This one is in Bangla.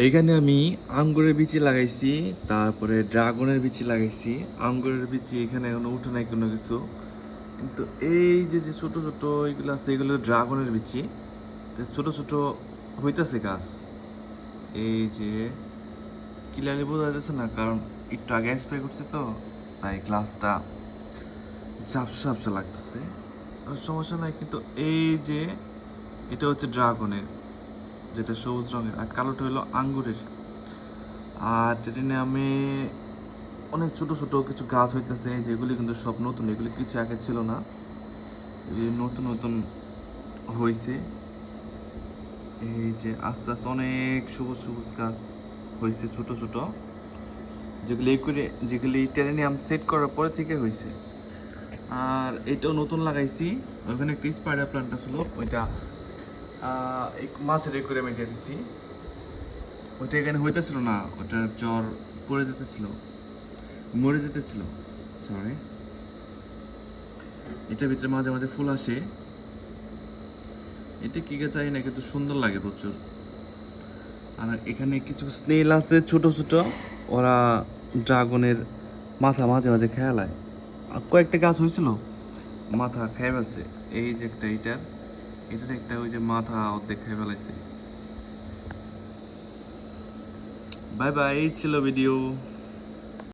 এইখানে আমি আঙ্গুরের বিচি লাগাইছি, তারপরে ড্রাগনের বিচি লাগাইছি। আঙ্গুরের বিচি এখানে এখনো উঠে নাই কোনো কিছু, কিন্তু এই যে যে ছোট ছোট এইগুলো আছে এগুলো ড্রাগনের বিচি। তো ছোট ছোট হইতাছে গাছ। এই যে ক্লিয়ারলি বোঝা যাচ্ছে না, কারণ একটু আগে স্প্রে করছে তো, তাই গ্লাসটা ঝাপসা ঝাপসা লাগতেছে। সমস্যা নাই, কিন্তু এই যে এটা হচ্ছে ড্রাগনের, যেটা সবুজ রঙের, আর কালোটা হলো আঙ্গুরের। আর ট্রেনে আমি অনেক ছোট ছোট কিছু গাছ হইতেছে, যেগুলি কিন্তু সব নতুন, এগুলি কিছু আগে ছিল না, এই নতুন নতুন হয়েছে। এই যে আস্তে আস্তে অনেক সবুজ সবুজ গাছ হয়েছে ছোট ছোট, যেগুলি টেরেনিয়াম সেট করার পরে থেকে হয়েছে। আর এটাও নতুন লাগাইছি। ওখানে একটা স্পাইডার প্লান্ট ছিল, ওইটা মাছের একুয়ারিয়ামে দিয়ে দিছি। ওইটা এখানে হইতেছিল না, ওটার জ্বর পড়ে যেতেছিল, মরে যেতেছিল, সরি। এটার ভিতরে মাঝে মাঝে ফুল আসে, এটা কি গাছ জানি না, কিন্তু সুন্দর লাগে প্রচুর। আর এখানে কিছু স্নেল আছে ছোট ছোট, ওরা ড্রাগনের মাথা মাঝে মাঝে খেয়ালায়। আর কয়েকটা গাছ হয়েছিল, মাথা খেয়ে ফেলছে। এই যে একটা এটার একটা ওই যে মাথা অর্ধেক খেয়ে ফেলাইছে। বাই বাই, এই ছিল ভিডিও।